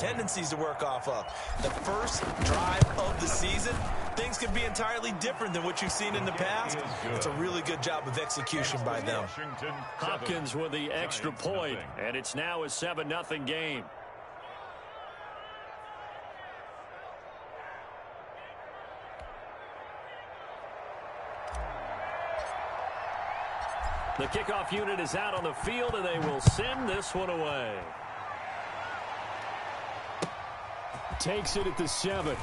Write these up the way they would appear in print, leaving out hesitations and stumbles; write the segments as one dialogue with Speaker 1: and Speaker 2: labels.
Speaker 1: tendencies to work off of. The first drive of the season, things could be entirely different than what you've seen in the past. It's a really good job of execution by them.
Speaker 2: Hopkins with the extra point, and it's now a 7-0 game. The kickoff unit is out on the field, and they will send this one away.
Speaker 3: Takes it at the 7.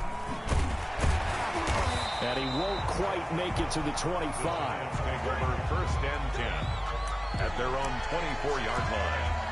Speaker 3: And he won't quite make it to the 25.
Speaker 4: Take over 1st and 10 at their own 24-yard line.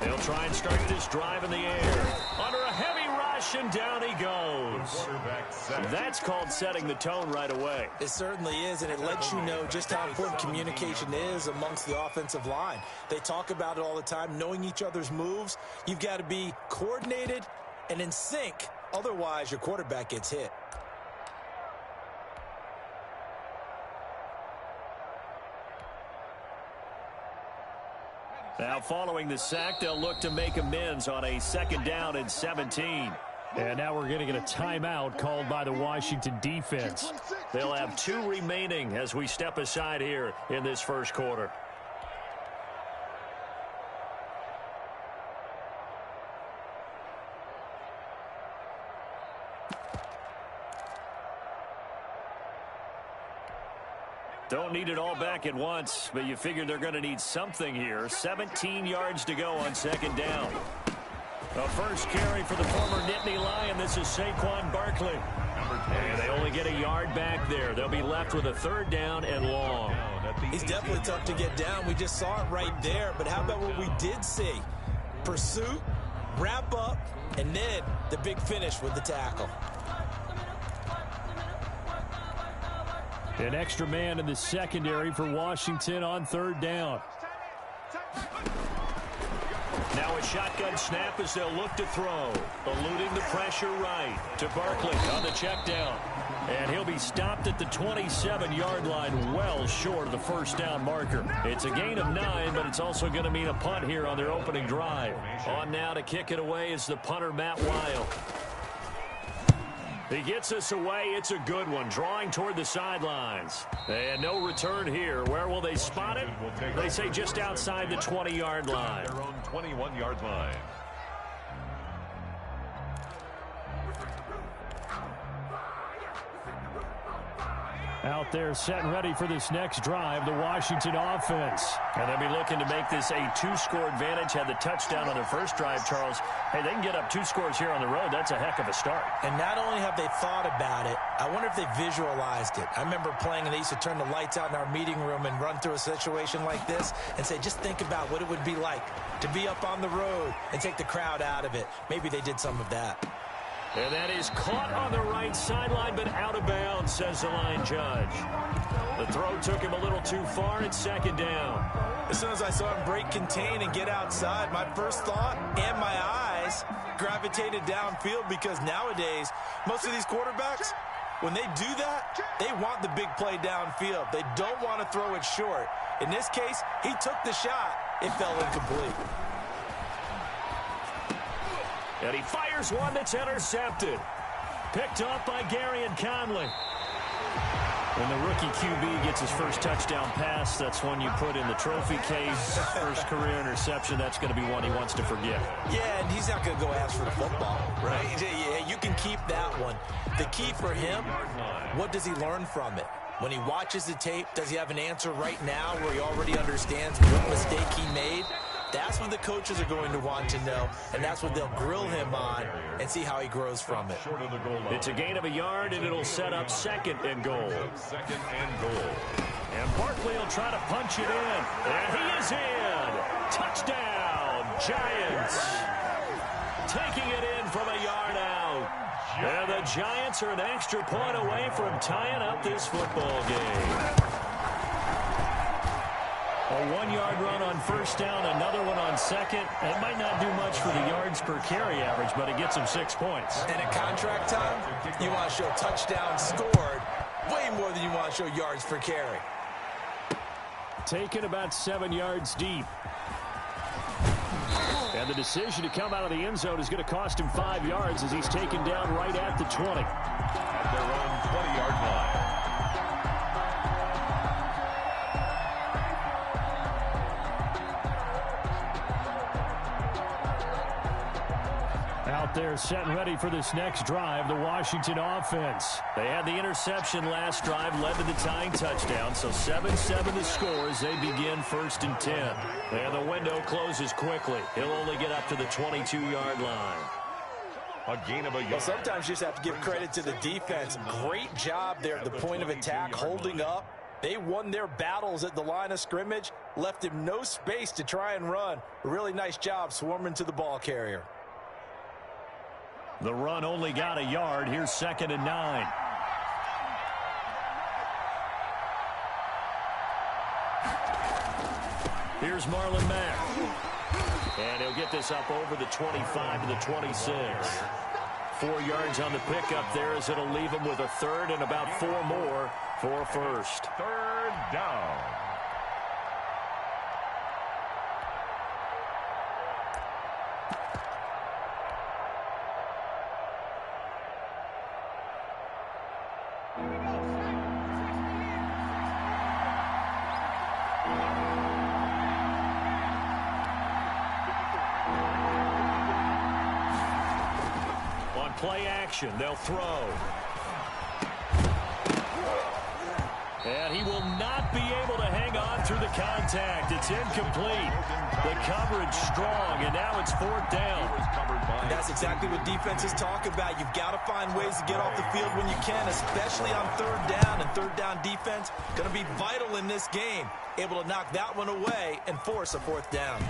Speaker 2: They'll try and start this drive in the air. Under a heavy rush, and down he goes. That's called setting the tone right away.
Speaker 1: It certainly is, and it lets you know just how important communication is amongst the offensive line. They talk about it all the time, knowing each other's moves. You've got to be coordinated and in sync. Otherwise, your quarterback gets hit.
Speaker 2: Now following the sack, they'll look to make amends on a 2nd down and 17.
Speaker 3: And now we're going to get a timeout called by the Washington defense.
Speaker 2: They'll have 2 remaining as we step aside here in this first quarter. Don't need it all back at once, but you figure they're going to need something here. 17 yards to go on 2nd down. A first carry for the former Nittany Lion. This is Saquon Barkley. And they only get a yard back there. They'll be left with a 3rd down and long.
Speaker 1: He's definitely tough to get down. We just saw it right there. But how about what we did see? Pursuit, wrap up, and then the big finish with the tackle.
Speaker 3: An extra man in the secondary for Washington on 3rd down.
Speaker 2: Now a shotgun snap as they'll look to throw. Eluding the pressure right to Barkley on the check down. And he'll be stopped at the 27-yard line, well short of the 1st down marker. It's a gain of 9, but it's also going to mean a punt here on their opening drive. On now to kick it away is the punter, Matt Weil. He gets us away. It's a good one, drawing toward the sidelines. And no return here. Where will they spot it? They say just outside the 20-yard line.
Speaker 4: Their own 21-yard line.
Speaker 3: Out there set and ready for this next drive, the Washington offense.
Speaker 2: And they'll be looking to make this a 2-score advantage. Had the touchdown on their first drive, Charles. Hey, they can get up 2 scores here on the road. That's a heck of a start.
Speaker 1: And not only have they thought about it, I wonder if they visualized it. I remember playing, and they used to turn the lights out in our meeting room and run through a situation like this and say, just think about what it would be like to be up on the road and take the crowd out of it. Maybe they did some of that.
Speaker 2: And that is caught on the right sideline, but out of bounds, says the line judge. The throw took him a little too far. It's 2nd down.
Speaker 1: As soon as I saw him break contain and get outside, my first thought and my eyes gravitated downfield, because nowadays, most of these quarterbacks, when they do that, they want the big play downfield. They don't want to throw it short. In this case, he took the shot. It fell incomplete.
Speaker 2: And he fires one that's intercepted. Picked up by Garyon Conley.
Speaker 3: When the rookie QB gets his first touchdown pass, that's one you put in the trophy case. First career interception, that's going to be one he wants to forget.
Speaker 1: Yeah, and he's not going to go ask for the football, right? Yeah, you can keep that one. The key for him, what does he learn from it? When he watches the tape, does he have an answer right now where he already understands what mistake he made? That's what the coaches are going to want to know, and that's what they'll grill him on and see how he grows from it.
Speaker 2: It's a gain of a yard, and it'll set up 2nd and goal.
Speaker 4: 2nd and goal.
Speaker 2: And Barkley will try to punch it in. And he is in. Touchdown, Giants. Taking it in from a yard out. And the Giants are an extra point away from tying up this football game. A 1-yard run on first down, another one on second. It might not do much for the yards per carry average, but it gets them 6 points.
Speaker 1: And at contract time, you want to show touchdowns scored way more than you want to show yards per carry.
Speaker 2: Taken about 7 yards deep. And the decision to come out of the end zone is going to cost him 5 yards as he's taken down right at the 20.
Speaker 4: At their own 20-yard line.
Speaker 2: Out there set and ready for this next drive, the Washington offense. They had the interception last drive, led to the tying touchdown, so 7-7 the score as they begin 1st and 10. And the window closes quickly. He'll only get up to the 22-yard line.
Speaker 4: A gain of a yard.
Speaker 1: Well, sometimes you just have to give credit to the defense. Great job there at the point of attack, holding up. They won their battles at the line of scrimmage, left him no space to try and run. A really nice job swarming to the ball carrier.
Speaker 2: The run only got a yard. Here's 2nd and 9. Here's Marlon Mack. And he'll get this up over the 25 to the 26. 4 yards on the pickup there as it'll leave him with a third and about 4 more for a first.
Speaker 4: 3rd down.
Speaker 2: Play action. They'll throw. And he will not be able to hang on through the contact. It's incomplete. The coverage strong, and now it's 4th down.
Speaker 1: That's exactly what defenses talk about. You've got to find ways to get off the field when you can, especially on 3rd down. And 3rd down defense going to be vital in this game. Able to knock that one away and force a 4th down.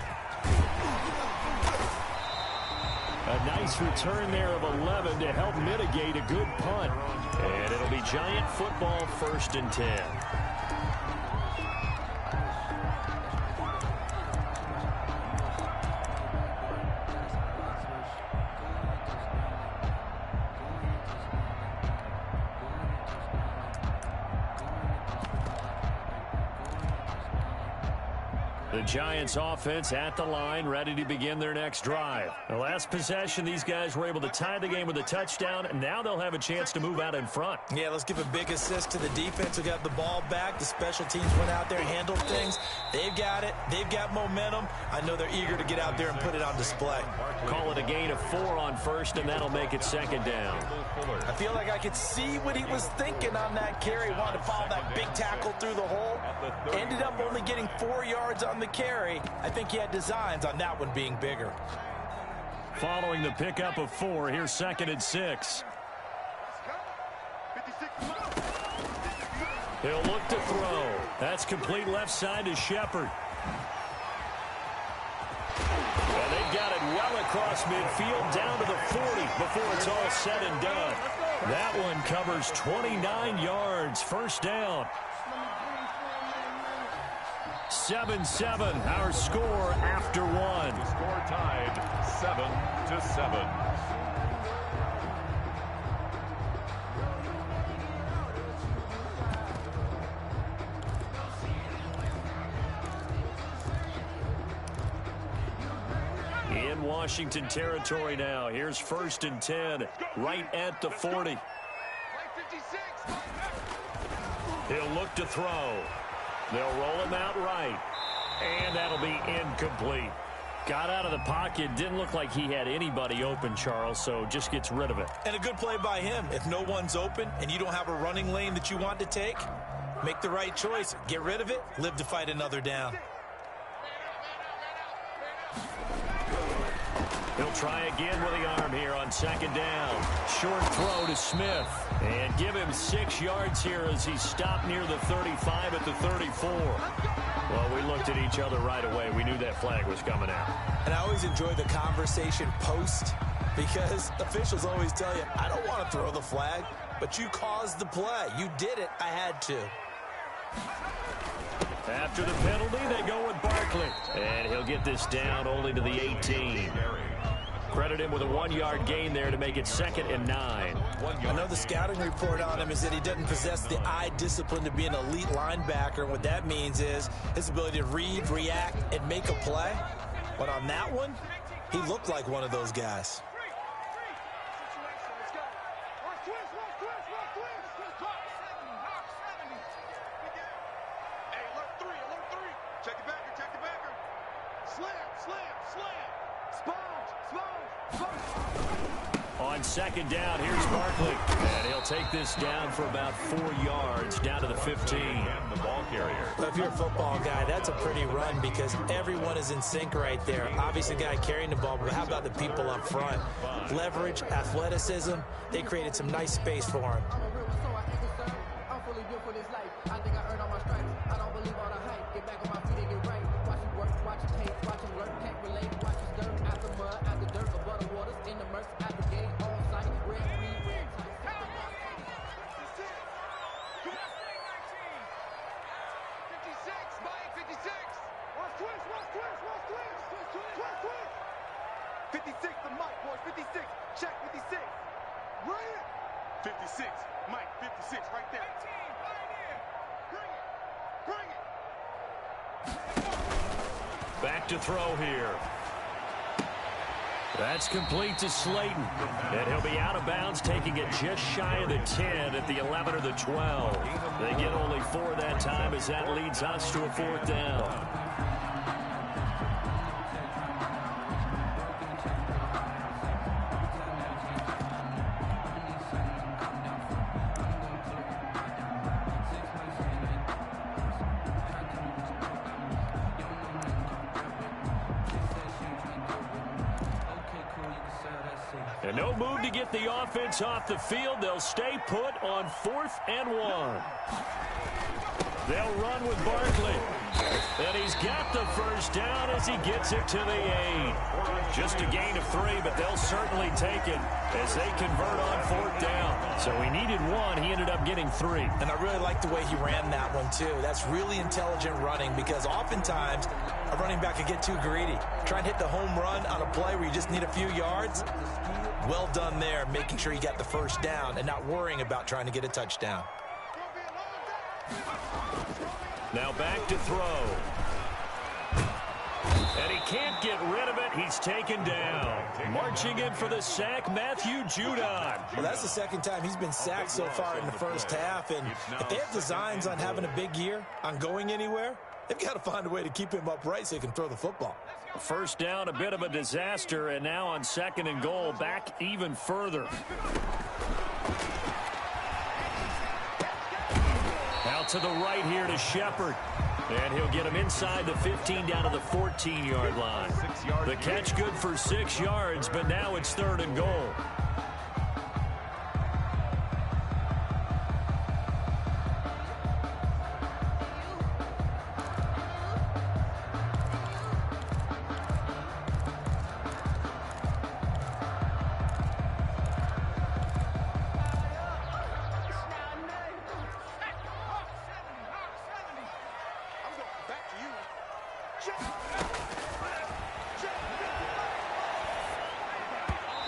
Speaker 2: A nice return there of 11 to help mitigate a good punt. And it'll be Giant football 1st and 10. The Giants offense at the line, ready to begin their next drive. The last possession, these guys were able to tie the game with a touchdown, and now they'll have a chance to move out in front.
Speaker 1: Yeah, let's give a big assist to the defense who got the ball back. The special teams went out there, handled things. They've got it. They've got momentum. I know they're eager to get out there and put it on display.
Speaker 2: Call it a gain of 4 on first, and that'll make it 2nd down.
Speaker 1: I feel like I could see what he was thinking on that carry. Wanted to follow that big tackle through the hole. Ended up only getting 4 yards on the carry. I think he had designs on that one being bigger.
Speaker 2: Following the pickup of 4, here's 2nd and 6. He'll look to throw. That's complete left side to Shepard. And they've got it well across midfield down to the 40 before it's all said and done. That one covers 29 yards. 1st down. 7-7, our score after 1.
Speaker 4: The score tied 7-7.
Speaker 2: In Washington territory now. Here's 1st and 10, right at the 40. He'll look to throw. They'll roll him out right. And that'll be incomplete. Got out of the pocket. Didn't look like he had anybody open, Charles, so just gets rid of it.
Speaker 1: And a good play by him. If no one's open and you don't have a running lane that you want to take, make the right choice. Get rid of it. Live to fight another down.
Speaker 2: He'll try again with the arm here on second down. Short throw to Smith. And give him 6 yards here as he stopped near the 35 at the 34. Well, we looked at each other right away. We knew that flag was coming out.
Speaker 1: And I always enjoy the conversation post because officials always tell you, I don't want to throw the flag, but you caused the play. You did it. I had to.
Speaker 2: After the penalty, they go with Barkley. And he'll get this down only to the 18. Credit him with a 1-yard gain there to make it 2nd and 9.
Speaker 1: I know the scouting report on him is that he doesn't possess the eye discipline to be an elite linebacker. And what that means is his ability to read, react, and make a play. But on that one, he looked like one of those guys.
Speaker 2: On second down, here's Barkley. And he'll take this down for about 4 yards, down to the 15.
Speaker 4: The ball carrier.
Speaker 1: Well, if you're a football guy, that's a pretty run because everyone is in sync right there. Obviously, the guy carrying the ball, but how about the people up front? Leverage, athleticism, they created some nice space for him.
Speaker 2: Back to throw here. That's complete to Slayton. And he'll be out of bounds, taking it just shy of the 10 at the 11 or the 12. They get only 4 that time as that leads us to a 4th down. And no move to get the offense off the field. They'll stay put on 4th and 1. They'll run with Barkley. And he's got the first down as he gets it to the 8. Just a gain of 3, but they'll certainly take it as they convert on 4th down. So he needed 1. He ended up getting 3.
Speaker 1: And I really like the way he ran that one, too. That's really intelligent running because oftentimes a running back can get too greedy. Try and hit the home run on a play where you just need a few yards. Well done there, making sure you got the first down and not worrying about trying to get a touchdown.
Speaker 2: Now back to throw. And he can't get rid of it. He's taken down. Marching in for the sack, Matthew Judon.
Speaker 1: Well, that's the second time he's been sacked so far in the first half. And if they have designs on having a big year, on going anywhere, they've got to find a way to keep him upright so he can throw the football.
Speaker 2: First down, a bit of a disaster, and now on 2nd and goal, back even further. Out to the right here to Shepard. And he'll get him inside the 15 down to the 14-yard line. The catch good for 6 yards, but now it's 3rd and goal.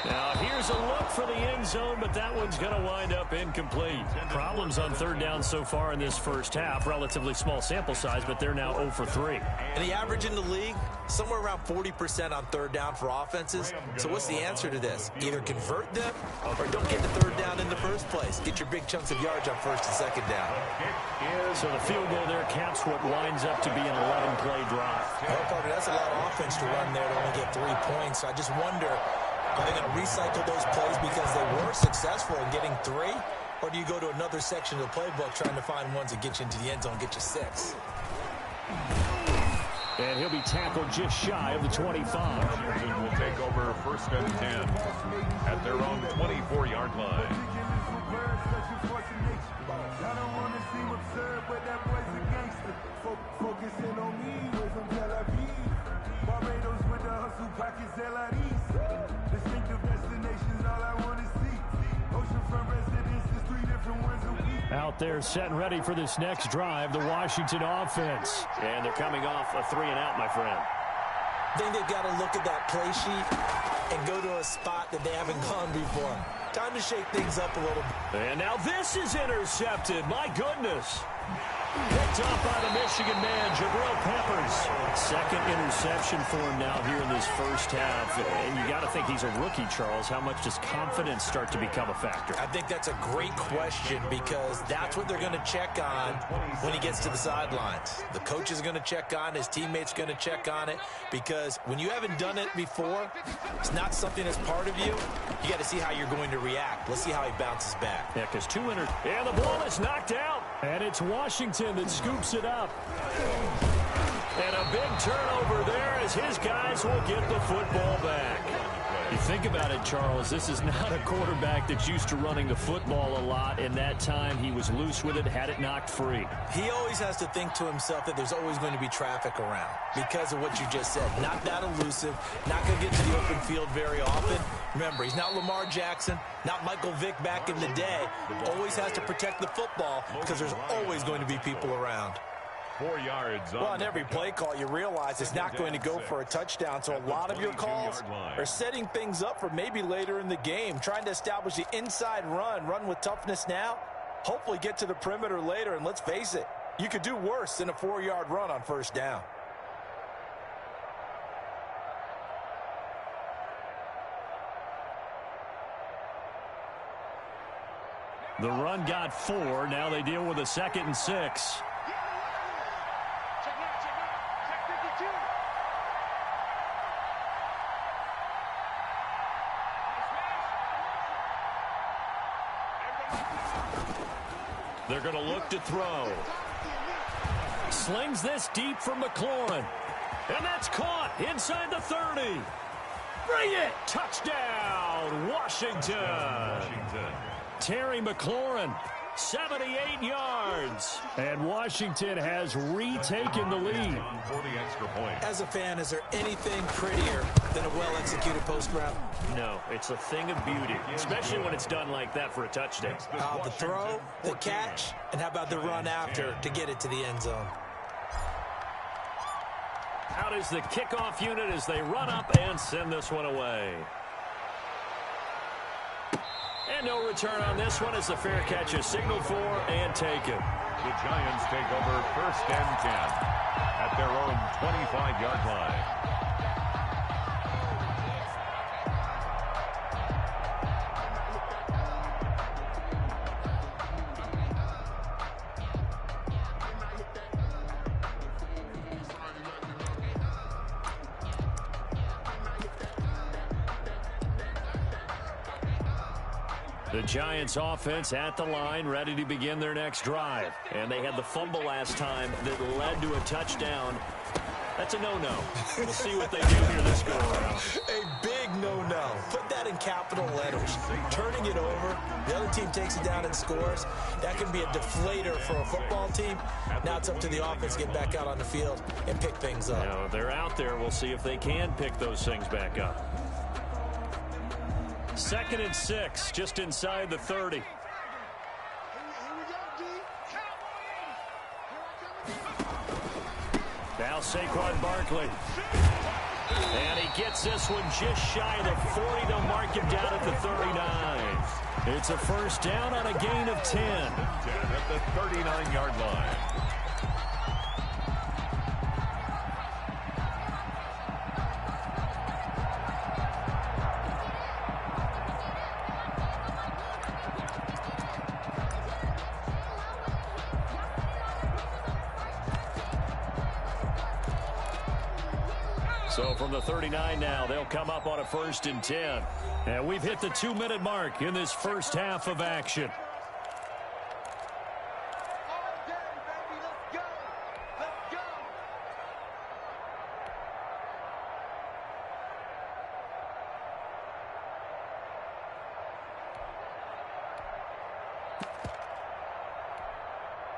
Speaker 2: Now here's a look for the end zone, but that one's going to wind up incomplete. Problems on 3rd down so far in this first half. Relatively small sample size, but they're now 0 for 3.
Speaker 1: And the average in the league, somewhere around 40% on 3rd down for offenses. So what's the answer to this? Either convert them or don't get the 3rd down in the first place. Get your big chunks of yards on 1st and 2nd down.
Speaker 2: So the field goal there caps what winds up to be an 11-play drive.
Speaker 1: Well, Carter, that's a lot of offense to run there to only get 3 points. So I just wonder, are they going to recycle those plays because they were successful in getting 3? Or do you go to another section of the playbook trying to find ones that get you into the end zone, get you 6?
Speaker 2: And he'll be tackled just shy of the 25.
Speaker 4: Houston will take over 1st and 10 at their own 24-yard line.
Speaker 2: Out there set and ready for this next drive, the Washington offense. And they're coming off a 3-and-out, my friend.
Speaker 1: I think they've got to look at that play sheet and go to a spot that they haven't gone before. Time to shake things up a little bit.
Speaker 2: And now this is intercepted. My goodness. Picked off by the Michigan man, Jabril Peppers. Second interception for him now here in this first half. And you got to think he's a rookie, Charles. How much does confidence start to become a factor?
Speaker 1: I think that's a great question because that's what they're going to check on when he gets to the sidelines. The coach is going to check on, his teammates going to check on it, because when you haven't done it before, it's not something that's part of you. You got to see how you're going to react. Let's see how he bounces back.
Speaker 2: Yeah, because and the ball is knocked out. And it's Washington that scoops it up. And a big turnover there as his guys will get the football back. You think about it, Charles, this is not a quarterback that's used to running the football a lot. In that time, he was loose with it, had it knocked free.
Speaker 1: He always has to think to himself that there's always going to be traffic around because of what you just said. Not that elusive, not going to get to the open field very often. Remember, he's not Lamar Jackson, not Michael Vick back in the day. Always has to protect the football because there's always going to be people around.
Speaker 4: 4 yards.
Speaker 1: Well, on every play call, you realize it's not going to go for a touchdown, so a lot of your calls are setting things up for maybe later in the game, trying to establish the inside run with toughness now, hopefully get to the perimeter later, and let's face it, you could do worse than a 4-yard run on first down.
Speaker 2: The run got 4. Now they deal with a 2nd and 6. They're going to look to throw. Slings this deep for McLaurin. And that's caught inside the 30. Bring it! Touchdown, Washington. Terry McLaurin, 78 yards. And Washington has retaken the lead.
Speaker 1: As a fan, is there anything prettier than a well-executed post route?
Speaker 2: No, it's a thing of beauty, especially when it's done like that for a touchdown.
Speaker 1: The throw, the catch, and how about the run after to get it to the end zone?
Speaker 2: Out is the kickoff unit as they run up and send this one away. And no return on this one as the fair catch is signaled for and taken.
Speaker 4: The Giants take over 1st and 10 at their own 25-yard line.
Speaker 2: The Giants offense at the line, ready to begin their next drive. And they had the fumble last time that led to a touchdown. That's a no-no. We'll see what they do here this go-around.
Speaker 1: A big no-no. Put that in capital letters. Turning it over, the other team takes it down and scores. That can be a deflator for a football team. Now it's up to the offense to get back out on the field and pick things up.
Speaker 2: Now, if they're out there, we'll see if they can pick those things back up. 2nd and 6, just inside the 30. Now Saquon Barkley. And he gets this one just shy of the 40. They'll mark him down at the 39. It's a first down on a gain of 10.
Speaker 4: At the 39-yard line.
Speaker 2: So from the 39 now, they'll come up on a 1st and 10. And we've hit the 2-minute mark in this first half of action.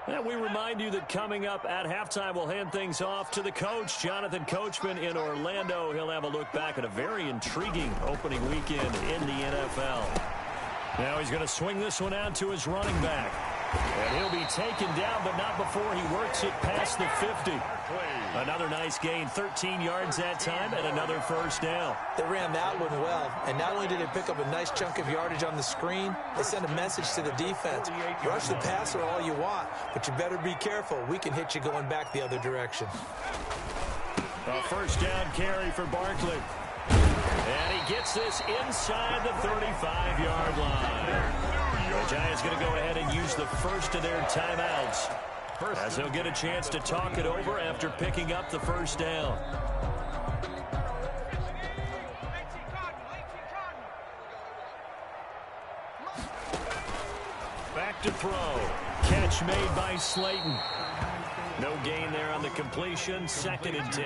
Speaker 2: And we remind you that coming up at halftime, we'll hand things off to the coach, Jonathan Coachman in Orlando. He'll have a look back at a very intriguing opening weekend in the NFL. Now he's going to swing this one out to his running back. And he'll be taken down, but not before he works it past the 50. Another nice gain, 13 yards that time, and another first down.
Speaker 1: They ran that one well, and not only did they pick up a nice chunk of yardage on the screen, they sent a message to the defense. Rush the passer all you want, but you better be careful. We can hit you going back the other direction.
Speaker 2: A first down carry for Barkley. And he gets this inside the 35-yard line. The Giants going to go ahead and use the first of their timeouts, as they'll get a chance to talk it over after picking up the first down. Back to throw. Catch made by Slayton. No gain there on the completion. 2nd and 10.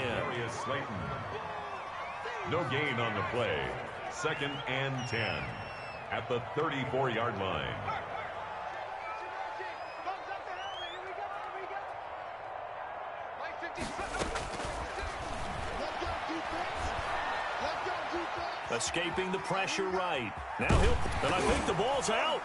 Speaker 4: No gain on the play. 2nd and 10 at the 34-yard line.
Speaker 2: Escaping the pressure right. Now and I think the ball's out.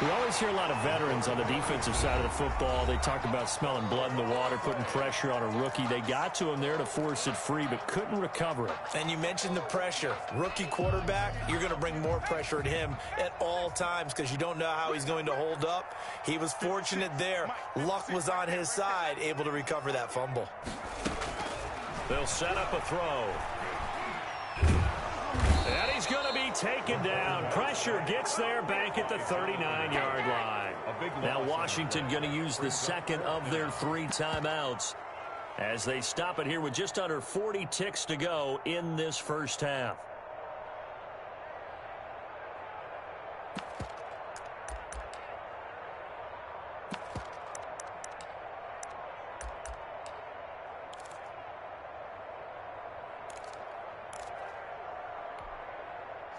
Speaker 2: We always hear a lot of veterans on the defensive side of the football. They talk about smelling blood in the water, putting pressure on a rookie. They got to him there to force it free, but couldn't recover it.
Speaker 1: And you mentioned the pressure. Rookie quarterback, you're going to bring more pressure at him at all times because you don't know how he's going to hold up. He was fortunate there. Luck was on his side, able to recover that fumble.
Speaker 2: They'll set up a throw. And he's going to be taken down. Pressure gets there back at the 39-yard line. Now Washington going to use the second of their 3 timeouts as they stop it here with just under 40 ticks to go in this first half.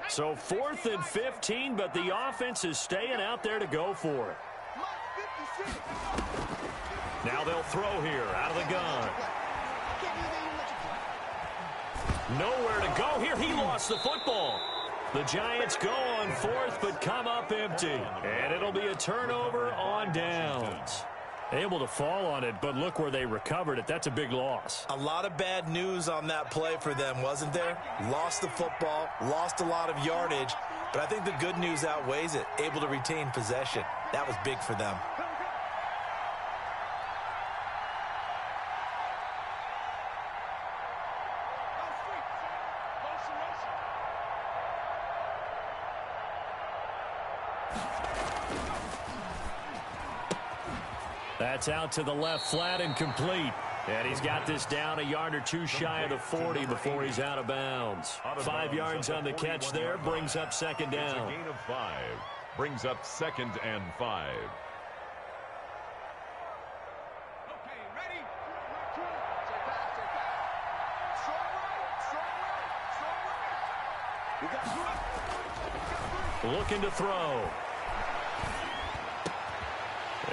Speaker 2: So 4th and 15, but the offense is staying out there to go for it. Now they'll throw here out of the gun. Nowhere to go here. He lost the football. The Giants go on 4th, but come up empty. And it'll be a turnover on downs. Able to fall on it, but look where they recovered it. That's a big loss.
Speaker 1: A lot of bad news on that play for them, wasn't there? Lost the football, lost a lot of yardage, but I think the good news outweighs it. Able to retain possession. That was big for them.
Speaker 2: That's out to the left, flat and complete. And he's got this down a yard or 2 shy of the 40 before he's out of bounds. 5 yards on the catch there, brings up 2nd down.
Speaker 4: It's a gain of 5, brings up 2nd and 5.
Speaker 2: Looking to throw.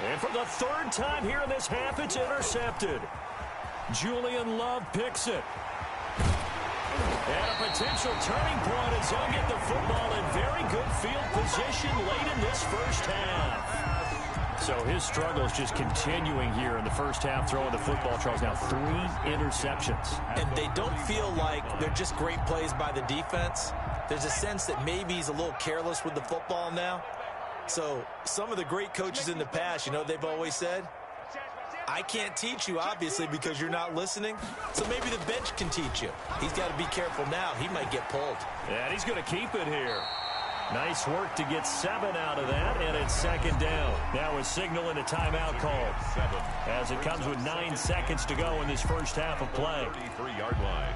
Speaker 2: And for the 3rd time here in this half, it's intercepted. Julian Love picks it. And a potential turning point as he'll get the football in very good field position late in this first half. So his struggle is just continuing here in the first half, throwing the football. Charles, now 3 interceptions.
Speaker 1: And they don't feel like they're just great plays by the defense. There's a sense that maybe he's a little careless with the football now. So some of the great coaches in the past, you know, they've always said, I can't teach you, obviously, because you're not listening. So maybe the bench can teach you. He's got to be careful now. He might get pulled.
Speaker 2: And he's going to keep it here. Nice work to get 7 out of that, and it's 2nd down. Now a signal and a timeout called as it comes with 9 seconds to go in this first half of play.
Speaker 4: 33-yard line.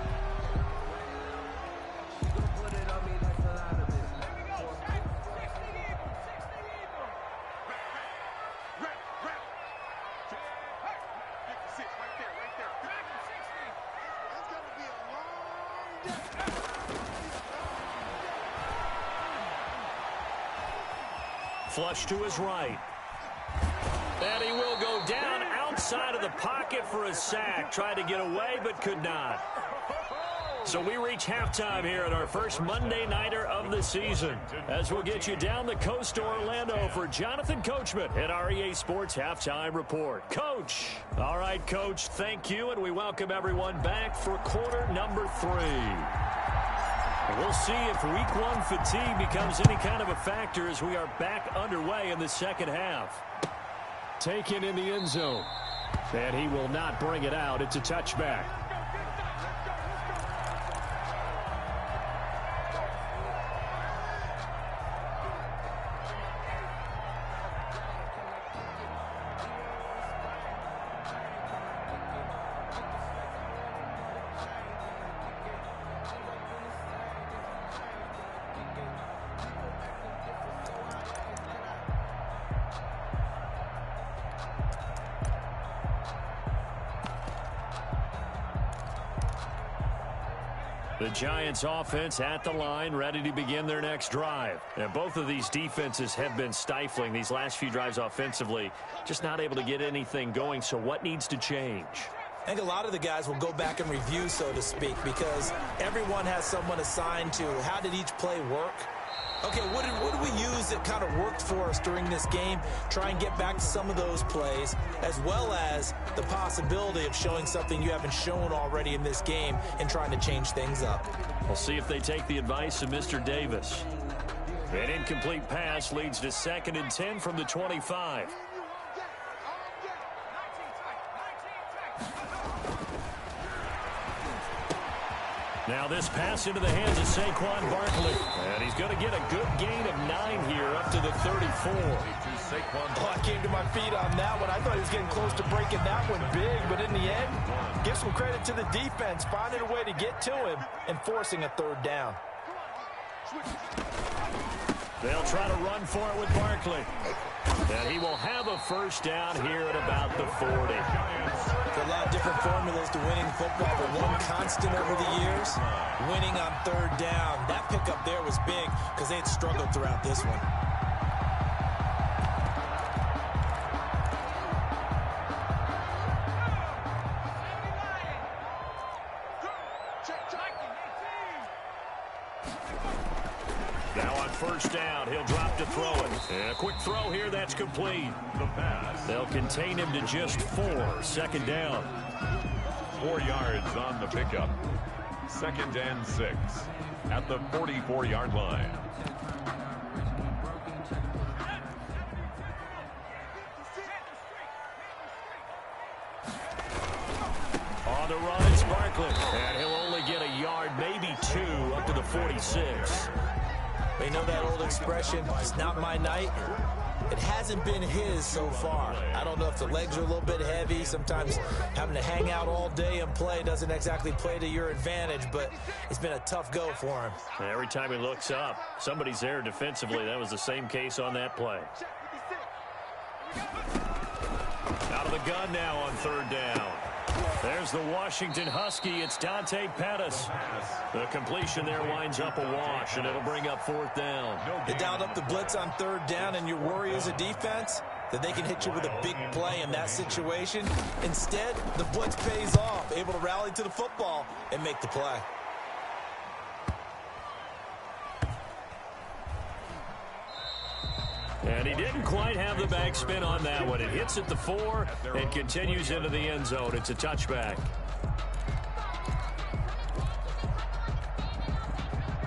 Speaker 2: Flush to his right. And he will go down outside of the pocket for a sack. Tried to get away, but could not. So we reach halftime here at our first Monday Nighter of the season, as we'll get you down the coast to Orlando for Jonathan Coachman at our EA Sports Halftime Report. Coach. All right, Coach, thank you, and we welcome everyone back for quarter number 3. And we'll see if week 1 fatigue becomes any kind of a factor as we are back underway in the second half. Taken in the end zone. And he will not bring it out. It's a touchback. The Giants offense at the line, ready to begin their next drive. And both of these defenses have been stifling these last few drives offensively. Just not able to get anything going, so what needs to change?
Speaker 1: I think a lot of the guys will go back and review, so to speak, because everyone has someone assigned to how did each play work. Okay, what did we use that kind of worked for us during this game? Try and get back to some of those plays, as well as the possibility of showing something you haven't shown already in this game and trying to change things up.
Speaker 2: We'll see if they take the advice of Mr. Davis. An incomplete pass leads to 2nd and 10 from the 25. Now this pass into the hands of Saquon Barkley. And he's going to get a good gain of 9 here up to the 34.
Speaker 1: Oh, I came to my feet on that one. I thought he was getting close to breaking that one big, but in the end, give some credit to the defense, finding a way to get to him and forcing a 3rd down.
Speaker 2: They'll try to run for it with Barkley. And he will have a 1st down here at about the 40.
Speaker 1: There are a lot of different formulas to winning football, but one constant over the years, winning on 3rd down. That pickup there was big because they had struggled throughout this one.
Speaker 2: Now on 1st down, he'll drop to throw it. And a quick throw here, that's complete.
Speaker 4: The pass.
Speaker 2: They'll contain him to just 4. 2nd down.
Speaker 4: 4 yards on the pickup. 2nd and 6 at the 44-yard line.
Speaker 2: On the run, it's Barkley. And he'll only get a yard, maybe 2, up to the 46.
Speaker 1: They know that old expression, it's not my night. It hasn't been his so far. I don't know if the legs are a little bit heavy. Sometimes having to hang out all day and play doesn't exactly play to your advantage, but it's been a tough go for him.
Speaker 2: Every time he looks up, somebody's there defensively. That was the same case on that play. Out of the gun now on 3rd down. There's the Washington Husky. It's Dante Pettis. The completion there winds up a wash, and it'll bring up 4th down.
Speaker 1: They dialed up the blitz on 3rd down, and your worry as a defense that they can hit you with a big play in that situation. Instead, the blitz pays off, able to rally to the football and make the play.
Speaker 2: And he didn't quite have the backspin on that one. It hits at the 4 and continues into the end zone. It's a touchback.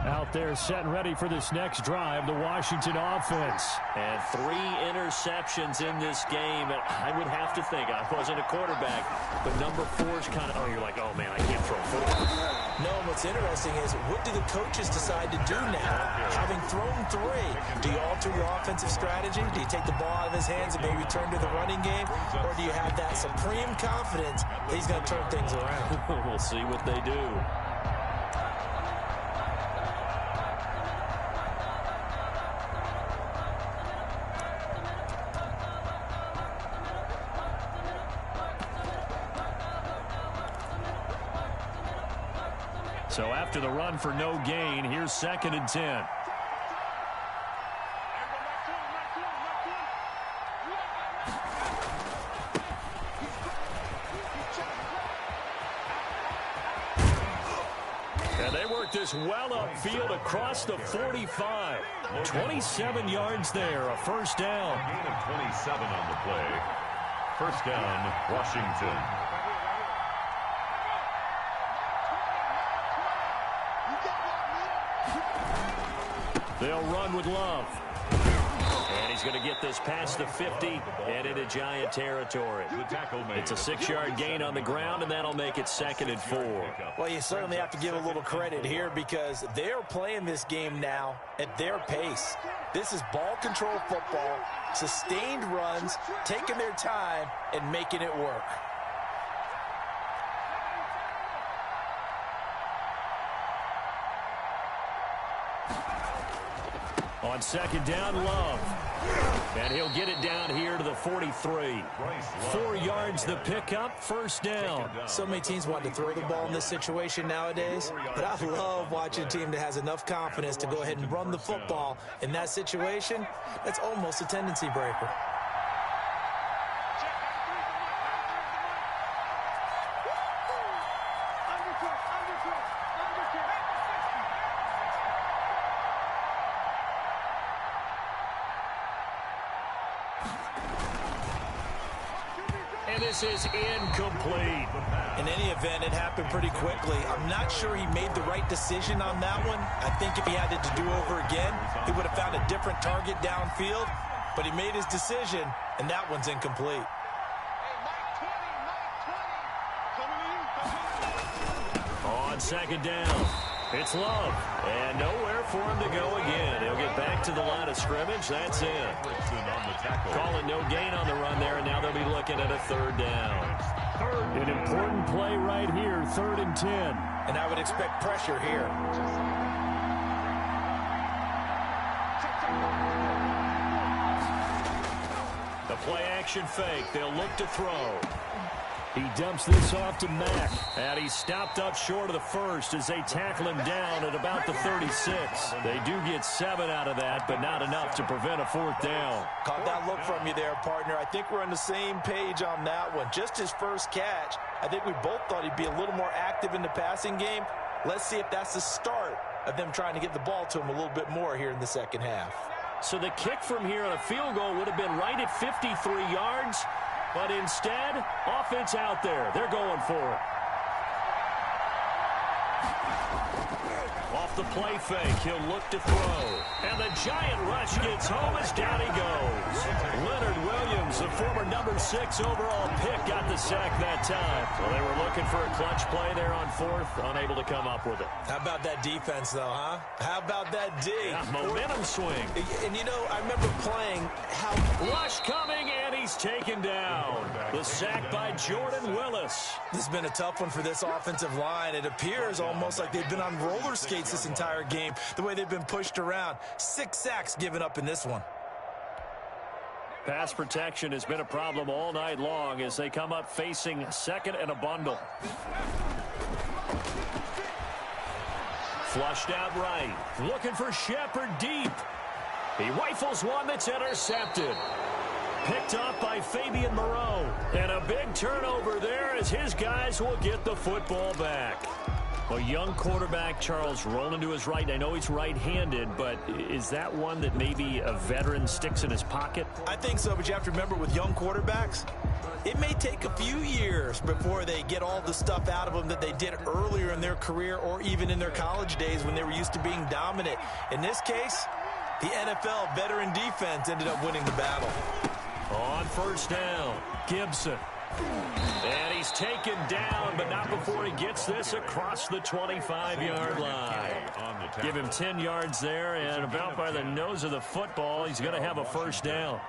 Speaker 2: Out there set and ready for this next drive, the Washington offense. And 3 interceptions in this game. And I would have to think, I wasn't a quarterback, but number 4 is kind of, oh, you're like, oh, man, I can't throw 4.
Speaker 1: No, what's interesting is what do the coaches decide to do now? Having thrown 3, do you alter your offensive strategy? Do you take the ball out of his hands and maybe turn to the running game? Or do you have that supreme confidence that he's going to turn things around?
Speaker 2: We'll see what they do. So after the run for no gain, here's 2nd and 10. And they work this well upfield across the 45. 27 yards there, a first down.
Speaker 4: A gain of 27 on the play. First down, Washington.
Speaker 2: They'll run with Love. And he's going to get this past the 50 and into Giant territory. It's a 6-yard gain on the ground, and that'll make it 2nd and 4.
Speaker 1: Well, you certainly have to give a little credit here because they're playing this game now at their pace. This is ball control football, sustained runs, taking their time, and making it work.
Speaker 2: On 2nd down, Love. And he'll get it down here to the 43. 4 yards the pickup, first down.
Speaker 1: So many teams want to throw the ball in this situation nowadays, but I love watching a team that has enough confidence to go ahead and run the football in that situation. That's almost a tendency breaker.
Speaker 2: This is incomplete.
Speaker 1: In any event, it happened pretty quickly. I'm not sure he made the right decision on that one. I think if he had it to do over again, he would have found a different target downfield. But he made his decision, and that one's incomplete.
Speaker 2: On 2nd down, it's Love. And nowhere for him to go again. He'll get back to the line of scrimmage. That's it. Call it no gain on the run there, and now they'll be looking at a 3rd down. An important play right here, 3rd and 10.
Speaker 1: And I would expect pressure here.
Speaker 2: The play-action fake. They'll look to throw. He dumps this off to Mack. And he's stopped up short of the first as they tackle him down at about the 36. They do get 7 out of that, but not enough to prevent a 4th down.
Speaker 1: Caught that look from you there, partner. I think we're on the same page on that one. Just his first catch. I think we both thought he'd be a little more active in the passing game. Let's see if that's the start of them trying to get the ball to him a little bit more here in the second half.
Speaker 2: So the kick from here on a field goal would have been right at 53 yards. But instead, offense out there. They're going for it. Off the play fake, he'll look to throw. And the giant rush gets home as down he goes. Leonard Williams, the former number 6 overall pick, got the sack that time. Well, they were looking for a clutch play there on 4th, unable to come up with it.
Speaker 1: How about that defense, though, huh? How about that D?
Speaker 2: Yeah, momentum swing.
Speaker 1: And, you know, I remember playing how...
Speaker 2: Rush coming, and he's taken down. The sack by Jordan Willis.
Speaker 1: This has been a tough one for this offensive line. It appears almost like they've been on roller skates this entire game, the way they've been pushed around. 6 sacks given up in this one.
Speaker 2: Pass protection has been a problem all night long as they come up facing 2nd and a bundle. Flushed out right. Looking for Shepard deep. He rifles one that's intercepted. Picked off by Fabian Moreau. And a big turnover there as his guys will get the football back. A young quarterback, Charles, rolling to his right. I know he's right-handed, but is that one that maybe a veteran sticks in his pocket?
Speaker 1: I think so, but you have to remember with young quarterbacks, it may take a few years before they get all the stuff out of them that they did earlier in their career or even in their college days when they were used to being dominant. In this case, the NFL veteran defense ended up winning the battle.
Speaker 2: On 1st down, Gibson. And he's taken down, but not before he gets this across the 25-yard line. Give him 10 yards there, and about by the nose of the football, he's going to have a 1st down.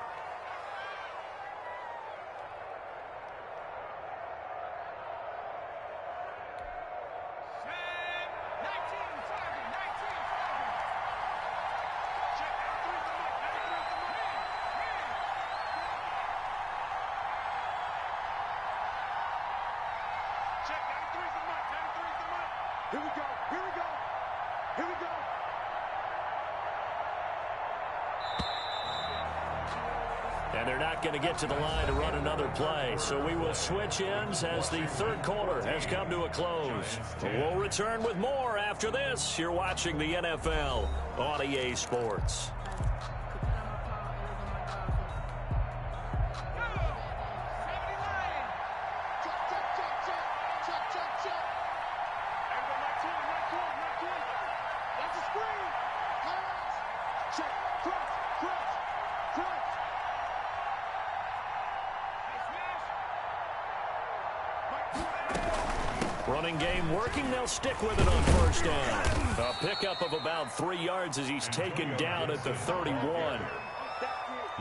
Speaker 5: Here we go. Here we go. Here we go.
Speaker 2: And they're not going to get to the line to run another play. So we will switch ends as the third quarter has come to a close. We'll return with more after this. You're watching the NFL on EA Sports. Running game working. They'll stick with it on first down. A pickup of about 3 yards as he's taken down at the 31.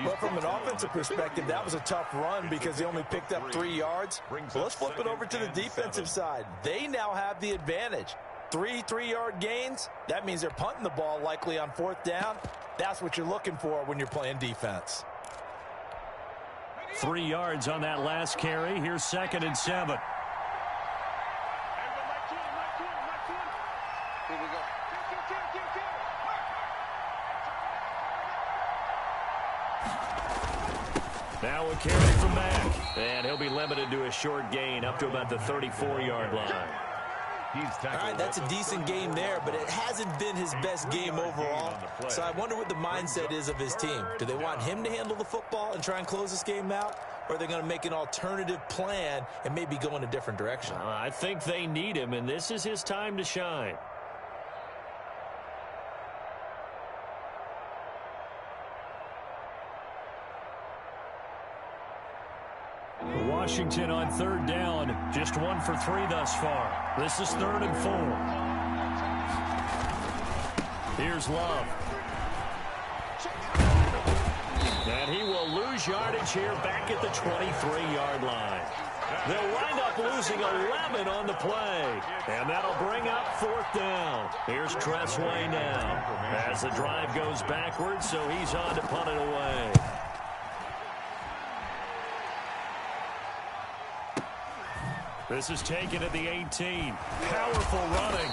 Speaker 1: But from an offensive perspective, that was a tough run because they only picked up 3 yards. Well, let's flip it over to the defensive side. They now have the advantage. 3 3-yard gains. That means they're punting the ball likely on fourth down. That's what you're looking for when you're playing defense.
Speaker 2: 3 yards on that last carry. Here's 2nd and 7. Now a carry from Mack. And he'll be limited to a short gain up to about the 34-yard line.
Speaker 1: All right, that's a decent game there, but it hasn't been his best game overall. So I wonder what the mindset is of his team. Do they want him to handle the football and try and close this game out? Or are they going to make an alternative plan and maybe go in a different direction?
Speaker 2: I think they need him, and this is his time to shine. Washington on third down, just 1 for 3 thus far. This is 3rd and 4. Here's Love. And he will lose yardage here back at the 23-yard line. They'll wind up losing 11 on the play. And that'll bring up 4th down. Here's Tressway now as the drive goes backwards, so he's on to punt it away. This is taken at the 18. Powerful running.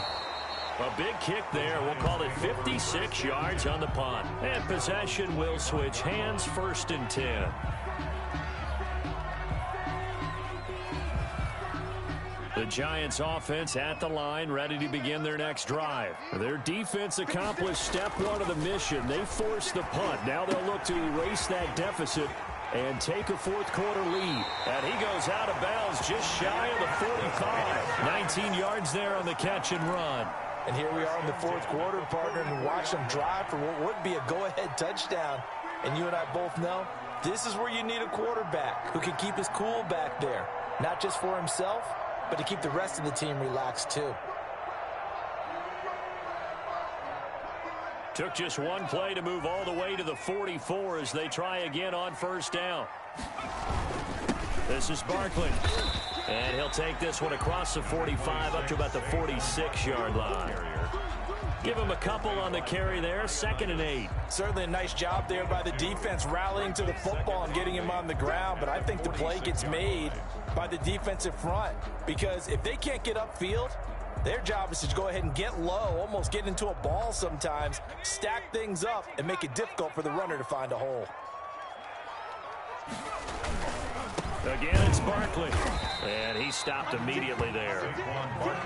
Speaker 2: A big kick there. We'll call it 56 yards on the punt. And possession will switch hands, 1st and 10. The Giants offense at the line, ready to begin their next drive. Their defense accomplished step 1 of the mission. They forced the punt. Now they'll look to erase that deficit and take a 4th quarter lead. And he goes out of bounds just shy of the 45. 19 yards there on the catch and run.
Speaker 1: And here we are in the 4th quarter, partner, and watch them drive for what would be a go-ahead touchdown. And you and I both know this is where you need a quarterback who can keep his cool back there. Not just for himself, but to keep the rest of the team relaxed too.
Speaker 2: Took just 1 play to move all the way to the 44 as they try again on first down. This is Barkley. And he'll take this one across the 45 up to about the 46-yard line. Give him a couple on the carry there. 2nd and 8.
Speaker 1: Certainly a nice job there by the defense rallying to the football and getting him on the ground. But I think the play gets made by the defensive front. Because if they can't get upfield, their job is to go ahead and get low, almost get into a ball sometimes, stack things up, and make it difficult for the runner to find a hole.
Speaker 2: Again, it's Barkley. And he stopped immediately there.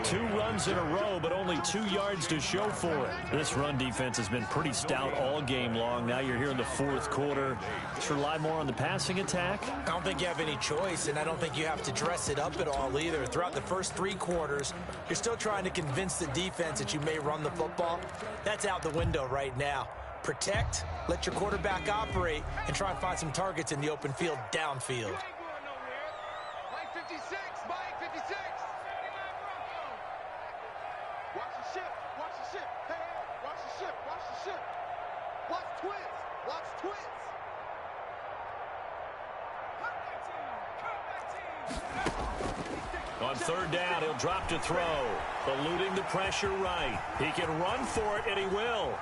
Speaker 2: 2 runs in a row, but only 2 yards to show for it. This run defense has been pretty stout all game long. Now you're here in the 4th quarter. Let's rely more on the passing attack.
Speaker 1: I don't think you have any choice, and I don't think you have to dress it up at all either. Throughout the first 3 quarters, you're still trying to convince the defense that you may run the football. That's out the window right now. Protect, let your quarterback operate, and try and find some targets in the open field downfield.
Speaker 2: On third down, he'll drop to throw. Eluding the pressure right. He can run for it, and he will.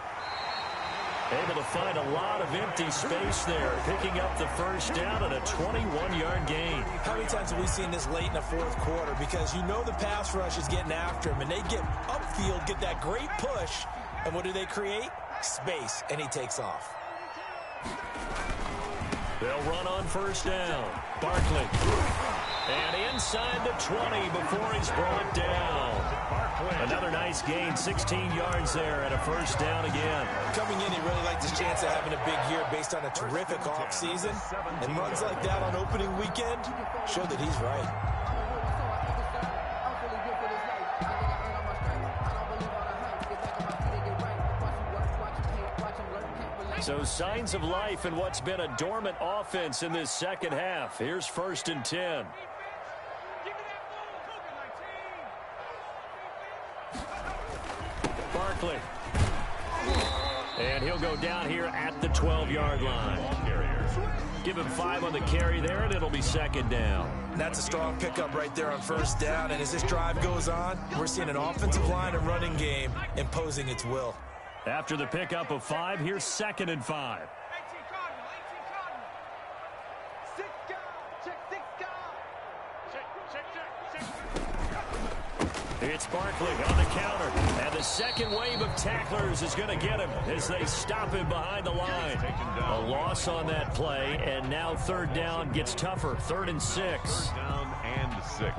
Speaker 2: Able to find a lot of empty space there, picking up the first down and a 21-yard gain.
Speaker 1: How many times have we seen this late in the 4th quarter? Because you know the pass rush is getting after him, and they get upfield, get that great push, and what do they create? Space, and he takes off.
Speaker 2: They'll run on first down. Barkley. And inside the 20 before he's brought down. Another nice gain, 16 yards there and a first down again.
Speaker 1: Coming in, he really liked his chance of having a big year based on a terrific offseason. And runs like that on opening weekend show that he's right.
Speaker 2: So signs of life in what's been a dormant offense in this second half. Here's 1st and 10. Barkley. And he'll go down here at the 12-yard line. Give him 5 on the carry there, and it'll be 2nd down.
Speaker 1: That's a strong pickup right there on 1st down. And as this drive goes on, we're seeing an offensive line and running game imposing its will.
Speaker 2: After the pickup of 5, here's 2nd and 5. It's Barkley on the counter. And the second wave of tacklers is going to get him as they stop him behind the line. A loss on that play, and now 3rd down gets tougher. 3rd and 6.
Speaker 4: 3rd down and 6.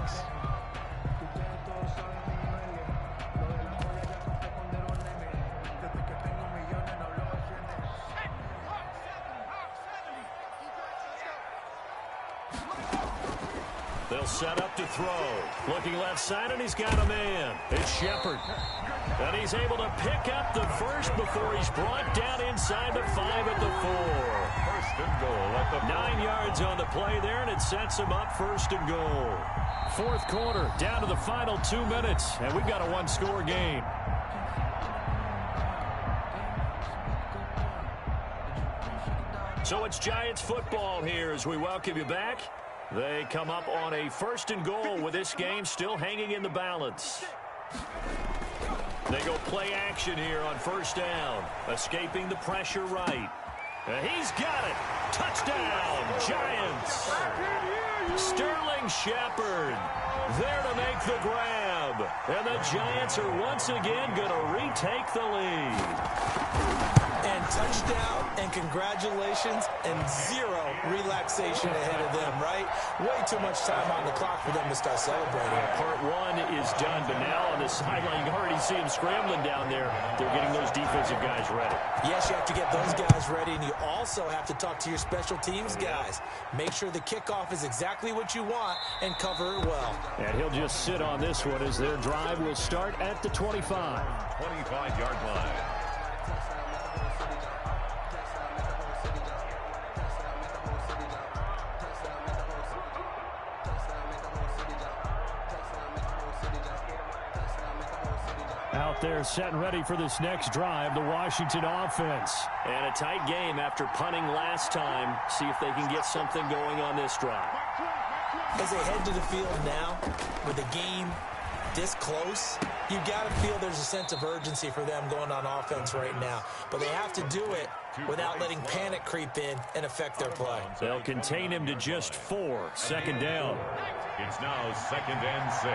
Speaker 2: They'll set up to throw. Looking left side, and he's got a man. It's Shepard. And he's able to pick up the first before he's brought down inside the 5 at the 4.
Speaker 4: 1st and goal at the
Speaker 2: 9 yards on the play there, and it sets him up 1st and goal. 4th quarter, down to the final 2 minutes, and we've got a 1-score game. So it's Giants football here as we welcome you back. They come up on a 1st and goal with this game still hanging in the balance. They go play action here on 1st down, escaping the pressure right. He's got it. Touchdown, Giants. Sterling Shepard there to make the grab. And the Giants are once again going to retake the lead.
Speaker 1: And touchdown, and congratulations, and 0 relaxation ahead of them, right? Way too much time on the clock for them to start celebrating.
Speaker 2: Part 1 is done, but now on the sideline, you can already see them scrambling down there. They're getting those defensive guys ready.
Speaker 1: Yes, you have to get those guys ready, and you also have to talk to your special teams guys. Make sure the kickoff is exactly what you want and cover it well.
Speaker 2: And he'll just sit on this one as their drive will start at the 25.
Speaker 4: 25-yard line.
Speaker 2: Out there set and ready for this next drive, the Washington offense. And a tight game after punting last time. See if they can get something going on this drive.
Speaker 1: As they head to the field now, with the game this close, you got to feel there's a sense of urgency for them going on offense right now. But they have to do it without letting panic creep in and affect their play.
Speaker 2: They'll contain him to just 4. 2nd down.
Speaker 4: It's now 2nd and 6.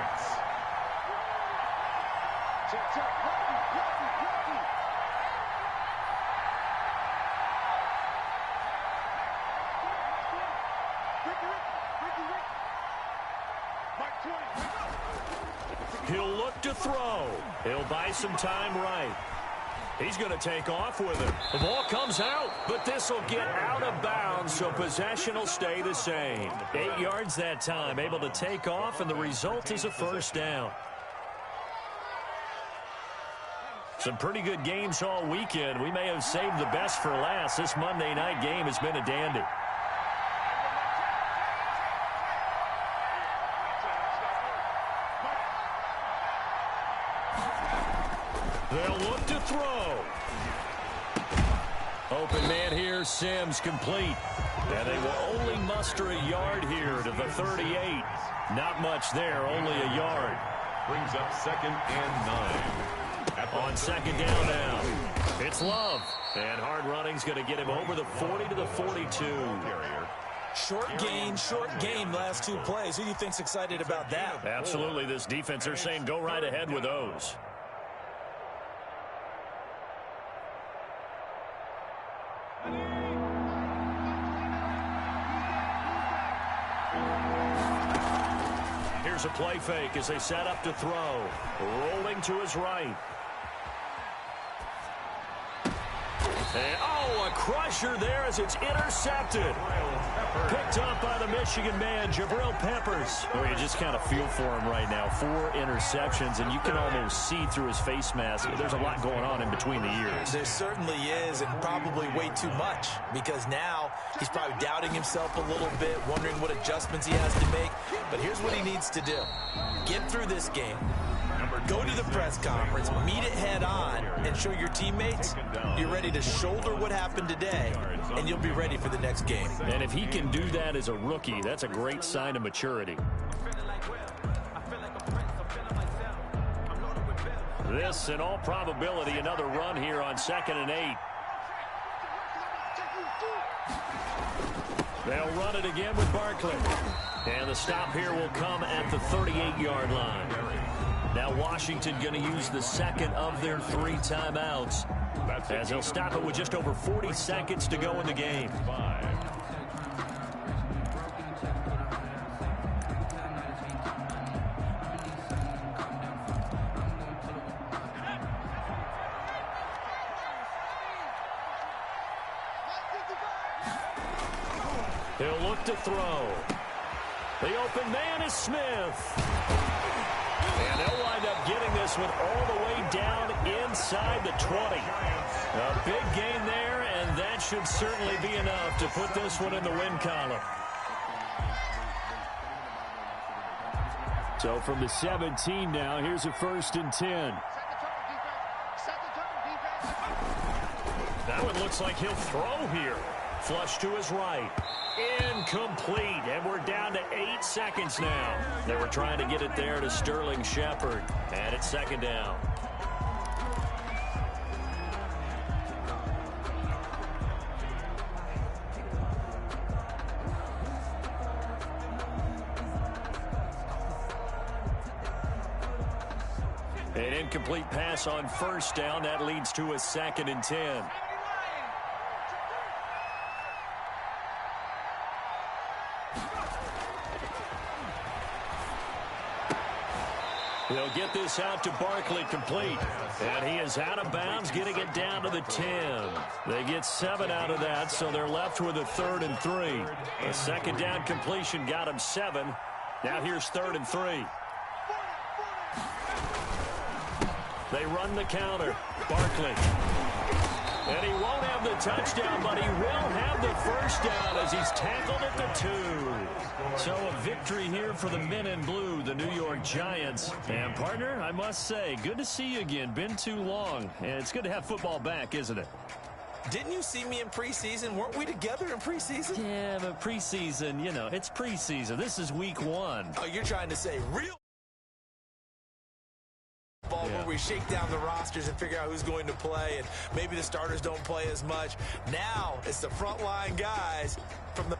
Speaker 2: He'll look to throw. He'll buy some time right. He's going to take off with it. The ball comes out, but this will get out of bounds, so possession will stay the same. 8 yards that time, able to take off, and the result is a 1st down. Some pretty good games all weekend. We may have saved the best for last. This Monday night game has been a dandy. They'll look to throw. Open man here, Sims complete. And they will only muster a yard here to the 38. Not much there, only a yard.
Speaker 4: Brings up 2nd and 9.
Speaker 2: On 2nd down now, it's Love. And hard running's going to get him over the 40 to the 42.
Speaker 1: Short game, last 2 plays. Who do you think's excited about that?
Speaker 2: Absolutely, this defense, they're saying go right ahead with those. Here's a play fake as they set up to throw. Rolling to his right. And, a crusher there as it's intercepted. Picked up by the Michigan man, Jabril Peppers.
Speaker 3: Well, you just kind of feel for him right now. 4 interceptions, and you can almost see through his face mask. There's a lot going on in between the ears.
Speaker 1: There certainly is, and probably way too much, because now he's probably doubting himself a little bit, wondering what adjustments he has to make. But here's what he needs to do. Get through this game. Go to the press conference, meet it head on, and show your teammates you're ready to shoulder what happened today, and you'll be ready for the next game.
Speaker 3: And if he can do that as a rookie, that's a great sign of maturity.
Speaker 2: This, in all probability, another run here on 2nd and 8. They'll run it again with Barkley. And the stop here will come at the 38-yard line. Now Washington going to use the second of their 3 timeouts, as they'll stop it with just over 40 seconds to go in the game. He'll look to throw. The open man is Smith. And they'll wind up getting this one all the way down inside the 20. A big gain there, and that should certainly be enough to put this one in the win column.
Speaker 3: So from the 17 now, here's a 1st and 10.
Speaker 2: That one looks like he'll throw here. Flush to his right. Incomplete, and we're down to 8 seconds now. They were trying to get it there to Sterling Shepard, and it's 2nd down. An incomplete pass on 1st down. That leads to a 2nd and 10. They'll get this out to Barkley complete. And he is out of bounds, getting it down to the 10. They get 7 out of that, so they're left with a 3rd and 3. A 2nd down completion got him 7. Now here's 3rd and 3. They run the counter. Barkley. And he won't have the touchdown, but he will have the 1st down as he's tackled at the 2. So a victory here for the men in blue, the New York Giants. And, partner, I must say, good to see you again. Been too long. And it's good to have football back, isn't it?
Speaker 1: Didn't you see me in preseason? Weren't we together in preseason?
Speaker 3: Yeah, but preseason, you know, it's preseason. This is week 1.
Speaker 1: Oh, you're trying to say real ball where we shake down the rosters and figure out who's going to play, and maybe the starters don't play as much. Now it's the frontline guys from the...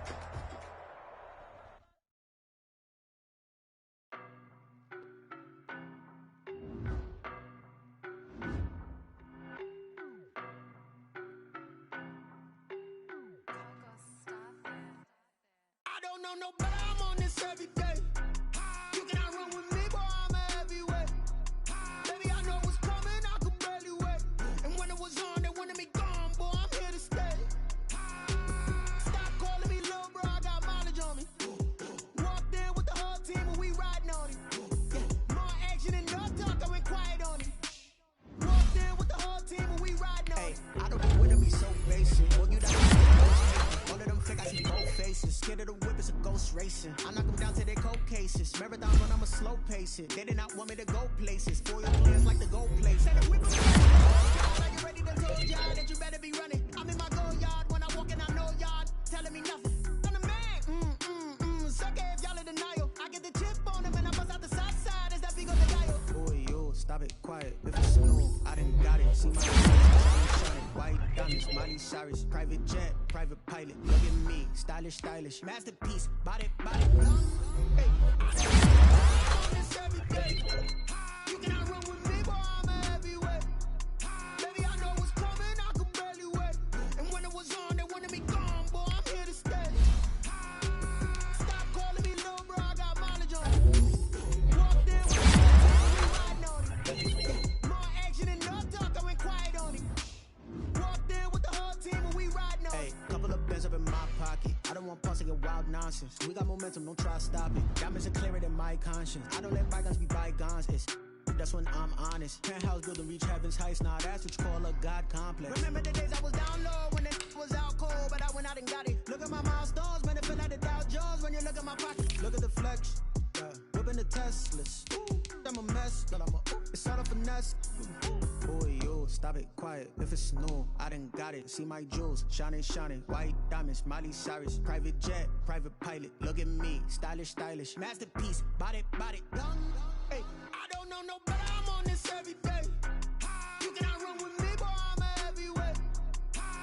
Speaker 6: I don't know no better, I'm on this every day. You cannot run with me, boy, I'm a heavyweight. Baby, I know what's coming, I could barely wait. And when it was on, they wanted me gone, boy, I'm here to stay. Stop calling me little bro, I got mileage on me. Walked in with the whole team and we riding on it. Yeah, more action and no talk, I went quiet on it. Walked in with the whole team and we riding on it. I don't know where to be so basic. Boy, you done all of them fake, I see both faces. Scared of the whip, it's a ghost racing. I knock them down to their cold cases. Marathon run, I'ma slow pace it. They did not want me to go places. 4 your players like the gold place. Say the whip, like you ready to told y'all that you better be running. I'm in my go yard when I walk in, I know y'all telling me nothing. I'm the man, suck it if y'all in denial. I get the chip on him and I bust out the side side as that Vigo the dial. Boy, yo, stop it, quiet. If it's snow, I didn't got it. See my shining, white diamonds, Miley Cyrus, private jet, private pilot. Look at me, stylish, stylish, masterpiece, body, hey. I'm on this every day. You cannot run with me, boy, I'm a heavyweight. Baby, I know what's coming, I could barely wait. And when it was on, they wanted me gone, boy, I'm here to stay. Stop calling me little bro, I got mileage on me. More action and no talk, I went quiet on him. Walked in with the whole team and we riding on. Hey, couple of bands up in my pocket. I don't want pause to get wild nonsense. We got momentum, don't try to stop it. Diamonds are clearer than my conscience. I don't let bygones be bygones. That's when I'm honest. Penthouse building reach heaven's heights. Nah, that's what you call a God complex. Remember the days I was down low when it was out cold, but I went out and got it. Look at my milestones, man, it feel like the Dow Jones when you look at my pocket. Look at the flex, yeah. Whipping the Teslas. I'm a mess, but it's all a finesse. Boy, yo, stop it, quiet. If it's new, I done got it. See my jewels, shining, shining. White diamonds, Miley Cyrus. Private jet, private pilot. Look at me, stylish, stylish. Masterpiece, body, young. Hey, I don't know no better. I'm on this every day. You cannot run with me, boy. I'm a heavyweight.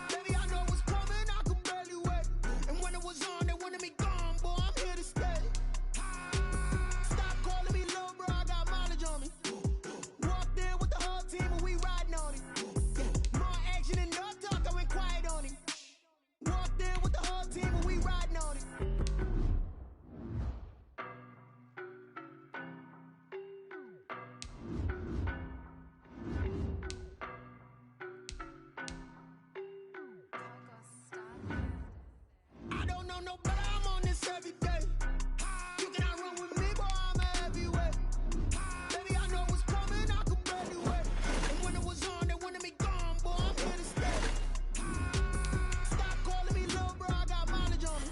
Speaker 6: Baby, I know what's coming. I could barely wait. And when it was on, they wanted me gone, boy. I'm here to stay. Stop calling me low, bro. I got mileage on me. Walked in with the whole team and we riding on it. More action and no talk. I went quiet on him. Walked in with the whole team and we riding on it. I don't know no better, I'm on this every day. You cannot run with me, boy, I'm a heavyweight. Baby, I know what's coming, I could barely wait. And when it was on, they wanted me gone, boy, I'm here to stay. Stop calling me low, bro, I got mileage on me.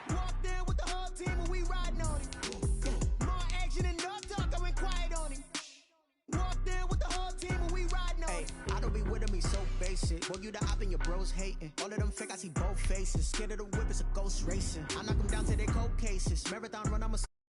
Speaker 6: Walked in with the whole team and we riding on it. More action and no talk, I went quiet on him. Walked in with the whole team and we riding on it. I don't be with me so basic. Boy, you the op and your bros hating. All of them fake, I see both faces. Scared of the whip, it's a ghost racing. I knock them down to their cold cases. Marathon run, I'm a